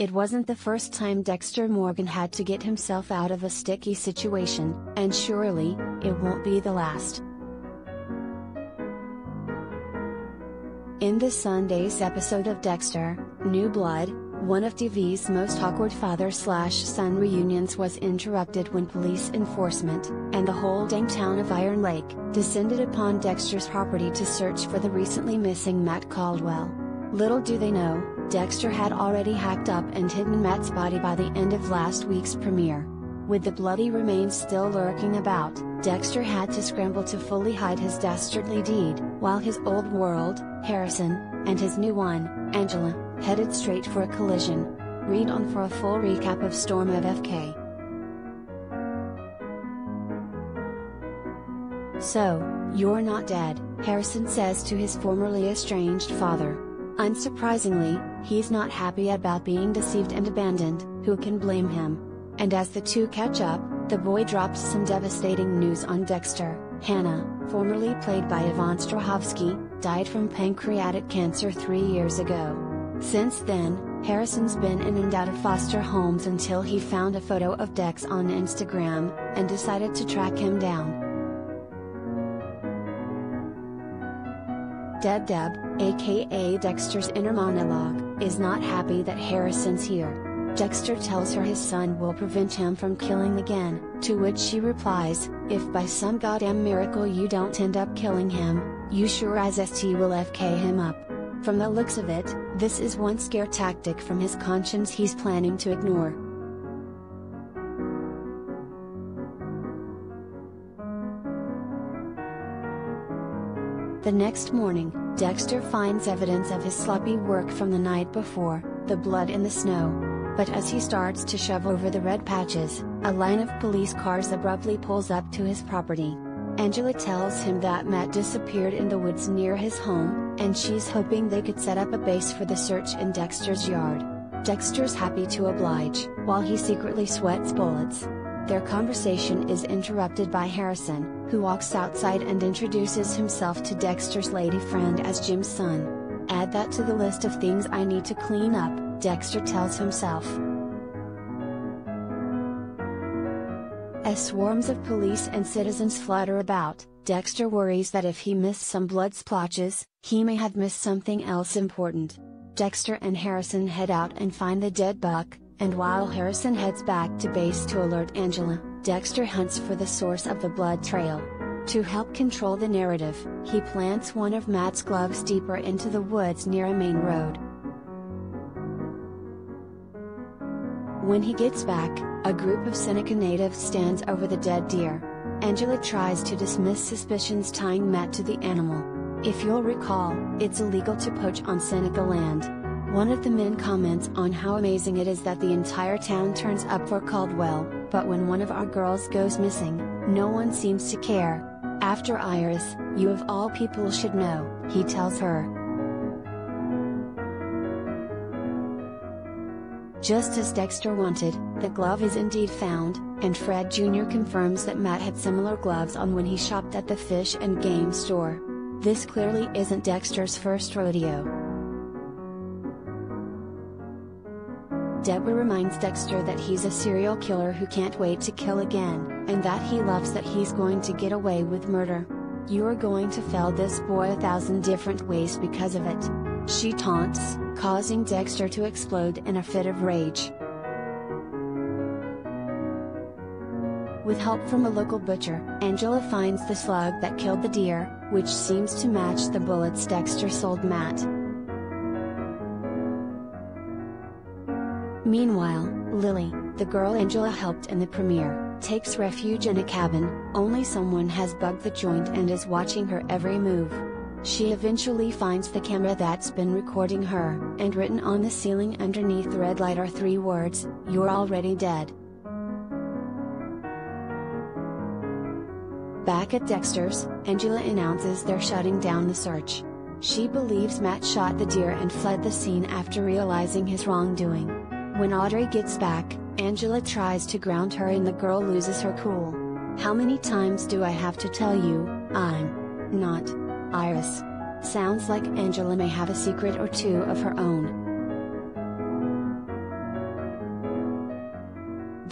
It wasn't the first time Dexter Morgan had to get himself out of a sticky situation, and surely, it won't be the last. In this Sunday's episode of Dexter, New Blood, one of TV's most awkward father-slash-son reunions was interrupted when police enforcement, and the whole dang town of Iron Lake, descended upon Dexter's property to search for the recently missing Matt Caldwell. Little do they know, Dexter had already hacked up and hidden Matt's body by the end of last week's premiere. With the bloody remains still lurking about, Dexter had to scramble to fully hide his dastardly deed, while his old world, Harrison, and his new one, Angela, headed straight for a collision. Read on for a full recap of Storm of FK. "So, you're not dead," Harrison says to his formerly estranged father. Unsurprisingly, he's not happy about being deceived and abandoned. Who can blame him? And as the two catch up, the boy drops some devastating news on Dexter. Hannah, formerly played by Yvonne Strahovski, died from pancreatic cancer 3 years ago. Since then, Harrison's been in and out of foster homes until he found a photo of Dex on Instagram, and decided to track him down. Dead Deb, aka Dexter's inner monologue, is not happy that Harrison's here. Dexter tells her his son will prevent him from killing again, to which she replies, "If by some goddamn miracle you don't end up killing him, you sure as ST will FK him up." From the looks of it, this is one scare tactic from his conscience he's planning to ignore. The next morning, Dexter finds evidence of his sloppy work from the night before, the blood in the snow. But as he starts to shove over the red patches, a line of police cars abruptly pulls up to his property. Angela tells him that Matt disappeared in the woods near his home, and she's hoping they could set up a base for the search in Dexter's yard. Dexter's happy to oblige, while he secretly sweats bullets. Their conversation is interrupted by Harrison, who walks outside and introduces himself to Dexter's lady friend as Jim's son. "Add that to the list of things I need to clean up," Dexter tells himself. As swarms of police and citizens flutter about, Dexter worries that if he missed some blood splotches, he may have missed something else important. Dexter and Harrison head out and find the dead buck, and while Harrison heads back to base to alert Angela, Dexter hunts for the source of the blood trail. To help control the narrative, he plants one of Matt's gloves deeper into the woods near a main road. When he gets back, a group of Seneca natives stands over the dead deer. Angela tries to dismiss suspicions tying Matt to the animal. If you'll recall, it's illegal to poach on Seneca land. One of the men comments on how amazing it is that the entire town turns up for Caldwell, but when one of our girls goes missing, no one seems to care. "After Iris, you of all people should know," he tells her. Just as Dexter wanted, the glove is indeed found, and Fred Jr. confirms that Matt had similar gloves on when he shopped at the fish and game store. This clearly isn't Dexter's first rodeo. Deborah reminds Dexter that he's a serial killer who can't wait to kill again, and that he loves that he's going to get away with murder. "You're going to fail this boy 1,000 different ways because of it," she taunts, causing Dexter to explode in a fit of rage. With help from a local butcher, Angela finds the slug that killed the deer, which seems to match the bullets Dexter sold Matt. Meanwhile, Lily, the girl Angela helped in the premiere, takes refuge in a cabin. Only someone has bugged the joint and is watching her every move. She eventually finds the camera that's been recording her, and written on the ceiling underneath the red light are 3 words, "You're already dead." Back at Dexter's, Angela announces they're shutting down the search. She believes Matt shot the deer and fled the scene after realizing his wrongdoing. When Audrey gets back, Angela tries to ground her and the girl loses her cool. "How many times do I have to tell you, I'm not Iris?" Sounds like Angela may have a secret or two of her own.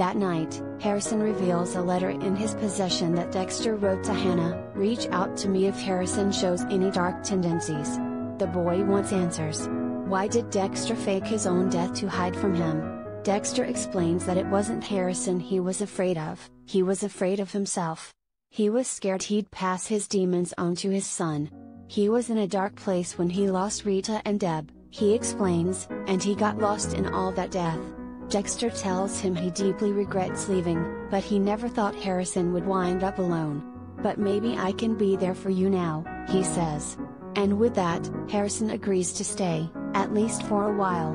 That night, Harrison reveals a letter in his possession that Dexter wrote to Hannah: "Reach out to me if Harrison shows any dark tendencies." The boy wants answers. Why did Dexter fake his own death to hide from him? Dexter explains that it wasn't Harrison he was afraid of, he was afraid of himself. He was scared he'd pass his demons on to his son. He was in a dark place when he lost Rita and Deb, he explains, and he got lost in all that death. Dexter tells him he deeply regrets leaving, but he never thought Harrison would wind up alone. "But maybe I can be there for you now," he says. And with that, Harrison agrees to stay, at least for a while.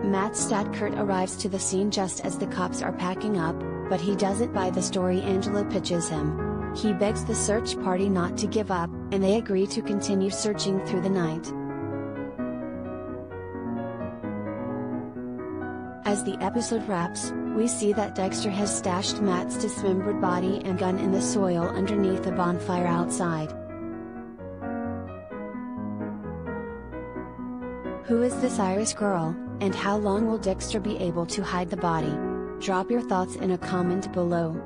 Matt Statkert arrives to the scene just as the cops are packing up, but he doesn't buy the story Angela pitches him. He begs the search party not to give up, and they agree to continue searching through the night. As the episode wraps, we see that Dexter has stashed Matt's dismembered body and gun in the soil underneath a bonfire outside. Who is this Irish girl, and how long will Dexter be able to hide the body? Drop your thoughts in a comment below.